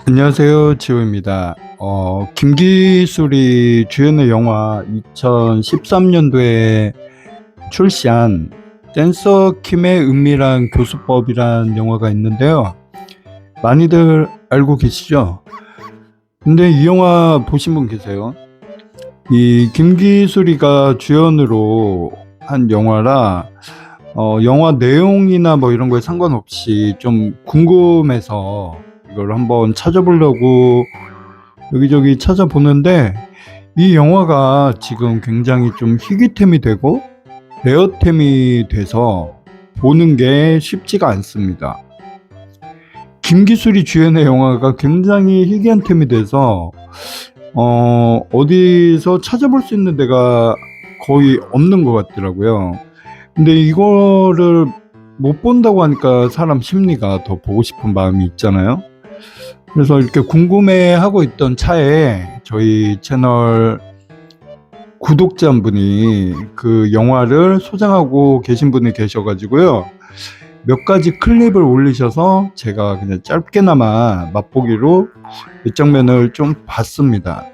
안녕하세요. 지호입니다. 김기술이 주연의 영화 2013년도에 출시한 댄서 킴의 은밀한 교수법이라는 영화가 있는데요. 많이들 알고 계시죠? 근데 이 영화 보신 분 계세요? 이 김기술이가 주연으로 한 영화라 영화 내용이나 뭐 이런 거에 상관없이 좀 궁금해서 이걸 한번 찾아보려고 여기저기 찾아보는데 이 영화가 지금 굉장히 좀 희귀템이 되고 레어템이 돼서 보는 게 쉽지가 않습니다. 김기술이 주연의 영화가 굉장히 희귀한 템이 돼서 어디서 찾아볼 수 있는 데가 거의 없는 것 같더라고요. 근데 이거를 못 본다고 하니까 사람 심리가 더 보고 싶은 마음이 있잖아요. 그래서 이렇게 궁금해하고 있던 차에 저희 채널 구독자분이 그 영화를 소장하고 계신 분이 계셔가지고요. 몇 가지 클립을 올리셔서 제가 그냥 짧게나마 맛보기로 몇 장면을 좀 봤습니다.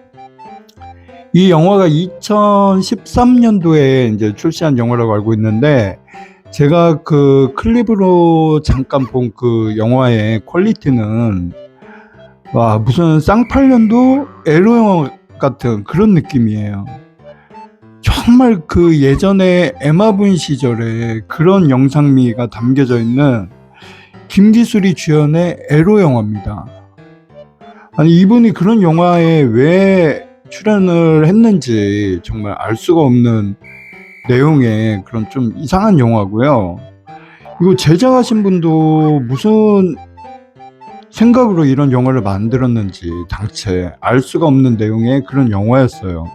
이 영화가 2013년도에 이제 출시한 영화라고 알고 있는데 제가 그 클립으로 잠깐 본 그 영화의 퀄리티는 와 무슨 쌍팔년도 에로 영화 같은 그런 느낌이에요. 정말 그 예전에 에마분 시절에 그런 영상미가 담겨져 있는 김기술이 주연의 에로 영화입니다. 아니 이분이 그런 영화에 왜 출연을 했는지 정말 알 수가 없는 내용의 그런 좀 이상한 영화고요. 이거 제작하신 분도 무슨 생각으로 이런 영화를 만들었는지 당최 알 수가 없는 내용의 그런 영화였어요.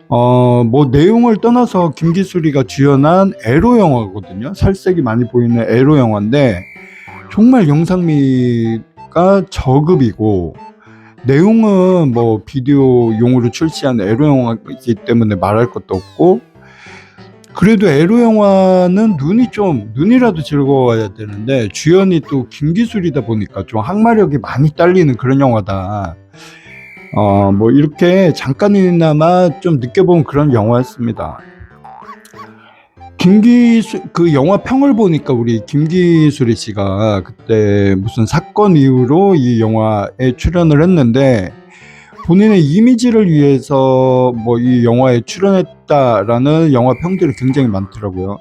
뭐 내용을 떠나서 김기술이가 주연한 에로 영화거든요. 살색이 많이 보이는 에로 영화인데 정말 영상미가 저급이고 내용은 뭐 비디오용으로 출시한 에로 영화이기 때문에 말할 것도 없고 그래도 에로 영화는 눈이라도 즐거워야 되는데 주연이 또 김기술이다 보니까 좀 항마력이 많이 딸리는 그런 영화다. 뭐 이렇게 잠깐이나마 좀 느껴본 그런 영화였습니다. 그 영화 평을 보니까 우리 김기수리 씨가 그때 무슨 사건 이후로 이 영화에 출연을 했는데 본인의 이미지를 위해서 뭐 이 영화에 출연했다라는 영화 평들이 굉장히 많더라고요.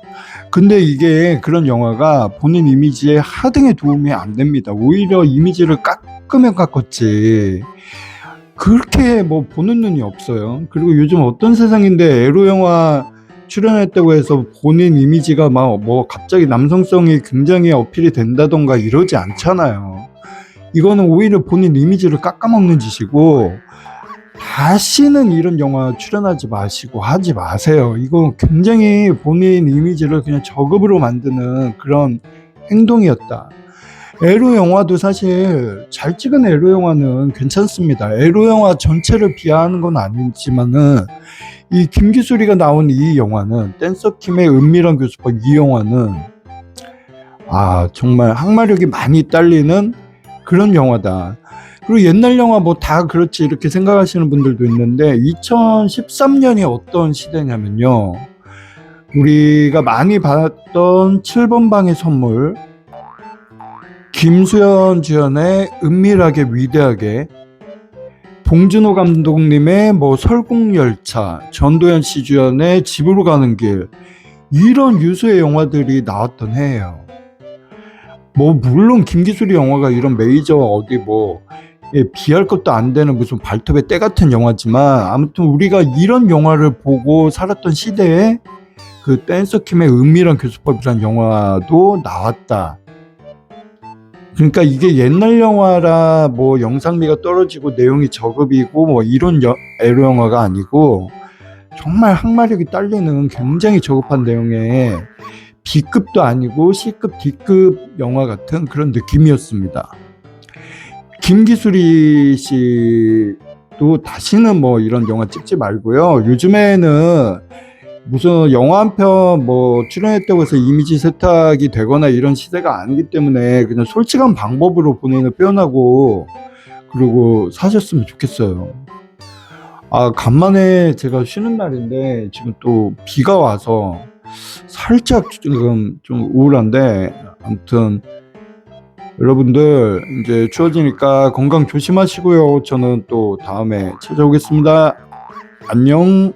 근데 이게 그런 영화가 본인 이미지에 하등의 도움이 안 됩니다. 오히려 이미지를 깎으면 깎았지. 그렇게 뭐 보는 눈이 없어요. 그리고 요즘 어떤 세상인데 에로 영화 출연했다고 해서 본인 이미지가 막 뭐 갑자기 남성성이 굉장히 어필이 된다던가 이러지 않잖아요. 이거는 오히려 본인 이미지를 깎아먹는 짓이고 다시는 이런 영화 출연하지 마시고 하지 마세요. 이거 굉장히 본인 이미지를 그냥 저급으로 만드는 그런 행동이었다. 에로 영화도 사실 잘 찍은 에로 영화는 괜찮습니다. 에로 영화 전체를 비하하는 건 아니지만은 이 김기술이가 나온 이 영화는 댄서 킴의 은밀한 교수법 이 영화는 정말 항마력이 많이 딸리는 그런 영화다. 그리고 옛날 영화 뭐 다 그렇지 이렇게 생각하시는 분들도 있는데 2013년이 어떤 시대냐면요. 우리가 많이 봤던 7번 방의 선물 김수현 주연의 은밀하게 위대하게 봉준호 감독님의 뭐 설국열차 전도연 씨 주연의 집으로 가는 길 이런 유수의 영화들이 나왔던 해예요. 뭐 물론 김기술이 영화가 이런 메이저 어디 뭐 비할 것도 안 되는 무슨 발톱의 때 같은 영화지만 아무튼 우리가 이런 영화를 보고 살았던 시대에 그 댄서 킴의 은밀한 교수법이라는 영화도 나왔다. 그러니까 이게 옛날 영화라 뭐 영상미가 떨어지고 내용이 저급이고 뭐 이런 에로 영화가 아니고 정말 항마력이 딸리는 굉장히 저급한 내용의 B급도 아니고 C급, D급 영화 같은 그런 느낌이었습니다. 김기수리 씨도 다시는 뭐 이런 영화 찍지 말고요. 요즘에는 무슨 영화 한 편 뭐 출연했다고 해서 이미지 세탁이 되거나 이런 시대가 아니기 때문에 그냥 솔직한 방법으로 본인을 표현하고 그리고 사셨으면 좋겠어요. 아, 간만에 제가 쉬는 날인데 지금 또 비가 와서 살짝 지금 좀 우울한데 아무튼 여러분들 이제 추워지니까 건강 조심하시고요. 저는 또 다음에 찾아오겠습니다. 안녕.